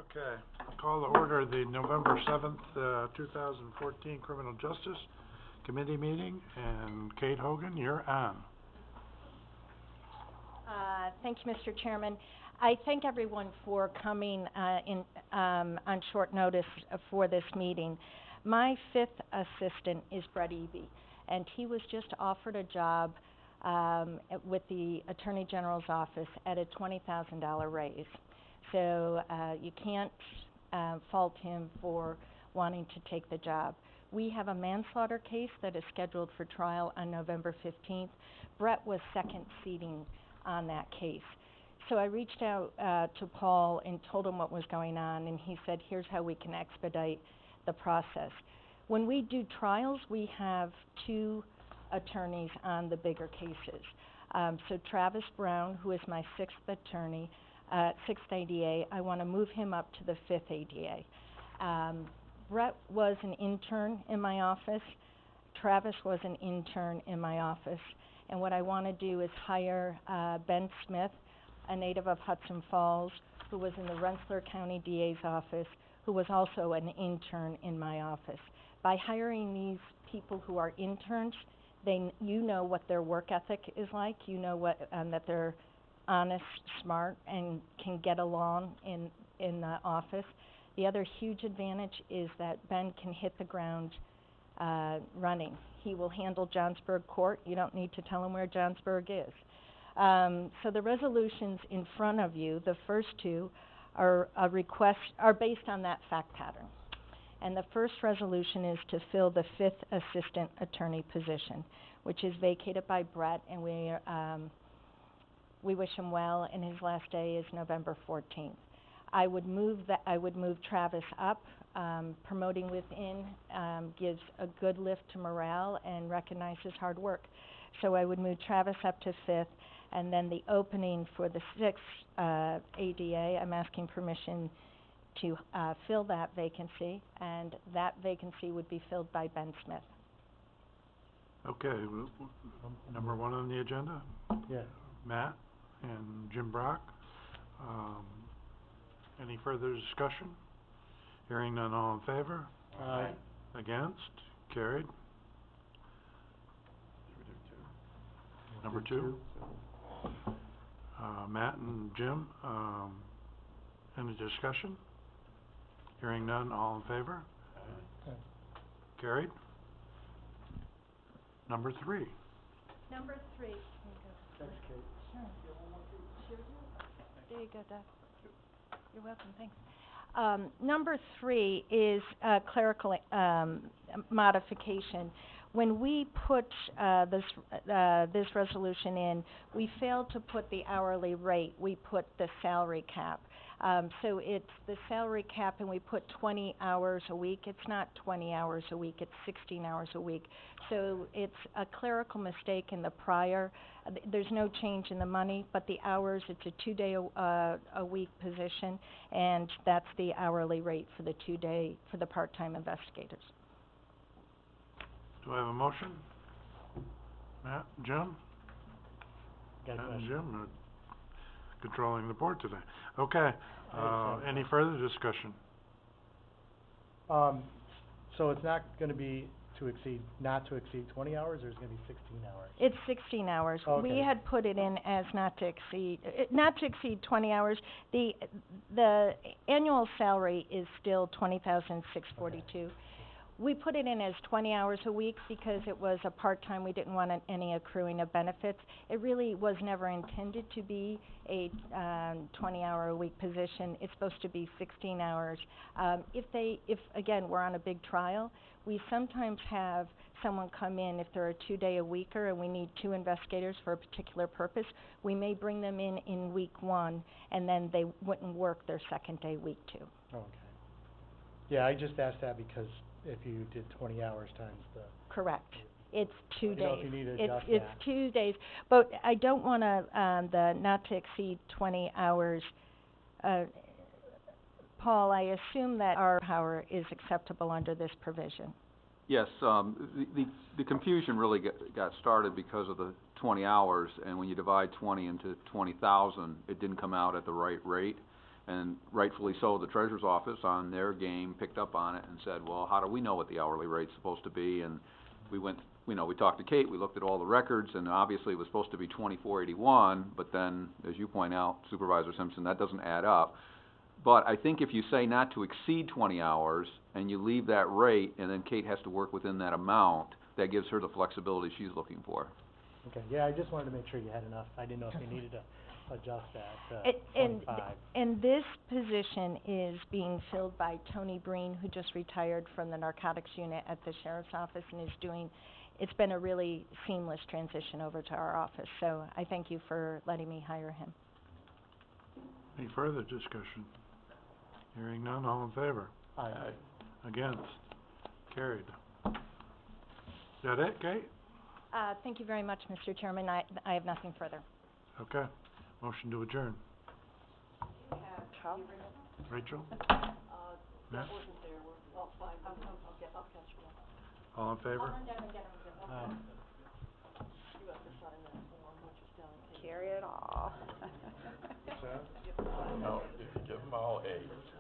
Okay, call to order the November 7th, 2014 Criminal Justice Committee meeting, and Kate Hogan, you're on. Thank you, Mr. Chairman. I thank everyone for coming on short notice for this meeting. My fifth assistant is Brett Eby, and he was just offered a job with the Attorney General's office at a $20,000 raise. So you can't fault him for wanting to take the job. We have a manslaughter case that is scheduled for trial on November 15th. Brett was second seating on that case. So I reached out to Paul and told him what was going on, and he said, here's how we can expedite the process. When we do trials, we have two attorneys on the bigger cases. So Travis Brown, who is my sixth attorney, sixth ADA, I want to move him up to the fifth ADA. Brett was an intern in my office. Travis was an intern in my office. And what I want to do is hire Ben Smith, a native of Hudson Falls, who was in the Rensselaer County DA's office, who was also an intern in my office. By hiring these people who are interns, you know what their work ethic is like. You know what that they're honest, smart, and can get along in the office. The other huge advantage is that Ben can hit the ground running. He will handle Johnsburg Court. You don't need to tell him where Johnsburg is. So the resolutions in front of you, the first two, are based on that fact pattern. And the first resolution is to fill the fifth assistant attorney position, which is vacated by Brett, and we wish him well, and his last day is November 14th. I would move Travis up. Promoting within gives a good lift to morale and recognizes hard work. So I would move Travis up to fifth, and then the opening for the sixth ADA, I'm asking permission to fill that vacancy, and that vacancy would be filled by Ben Smith. Okay, number one on the agenda? Yeah. Matt and Jim Brock. Any further discussion? Hearing none, all in favor? Aye. Against? Carried. Number two. Matt and Jim, any discussion? Hearing none, all in favor? Aye. Carried. Number three. Number three. Thanks, Kate. Sure. Sure do. There you go, Doug. You're welcome, thanks. Number three is clerical modification. When we put this resolution in, we failed to put the hourly rate. We put the salary cap. So it's the salary cap, and we put 20 hours a week. It's not 20 hours a week, it's 16 hours a week. So it's a clerical mistake in the prior. There's no change in the money, but the hours, it's a 2-day a week position, and that's the hourly rate for the 2-day for the part-time investigators. Do I have a motion? Matt, Jim? Got a Matt and question. Jim are controlling the board today. Okay, any further discussion? So it's not going to be not to exceed 20 hours, or it's going to be 16 hours? It's 16 hours. Okay. We had put it in as not to exceed 20 hours. The annual salary is still $20,642. Okay. We put it in as 20 hours a week because it was a part-time. We didn't want any accruing of benefits. It really was never intended to be a 20-hour-a-week position. It's supposed to be 16 hours. If again, we're on a big trial, we sometimes have someone come in if they're a 2-day-a-weeker and we need 2 investigators for a particular purpose. We may bring them in week 1, and then they wouldn't work their second day, week 2. Okay. Yeah, I just asked that because if you did 20 hours times the... Correct. It's 2 days. You know, if you need to adjust it's that. 2 days, but I don't want to the not to exceed 20 hours. Paul, I assume that our power is acceptable under this provision. Yes, the confusion really got started because of the 20 hours, and when you divide 20 into 20,000, it didn't come out at the right rate. And rightfully so, the treasurer's office on their game picked up on it and said, well, how do we know what the hourly rate's supposed to be? And we went, we talked to Kate, we looked at all the records, and obviously it was supposed to be $24.81, but then, as you point out, Supervisor Simpson, that doesn't add up. But I think if you say not to exceed 20 hours, and you leave that rate, and then Kate has to work within that amount, that gives her the flexibility she's looking for. Okay, yeah, I just wanted to make sure you had enough. I didn't know if you needed to adjust that, And 25. and this position is being filled by Tony Breen, who just retired from the narcotics unit at the sheriff's office and is doing, it's been a really seamless transition over to our office, so I thank you for letting me hire him. Any further discussion? Hearing none, all in favor? Aye. Against? Carried. Is that it, Kate? Thank you very much, Mr. Chairman. I have nothing further. Okay. Motion to adjourn. Rachel? Matt? All in favor? Aye. Carry it all. What's that? No, if you give them all A's.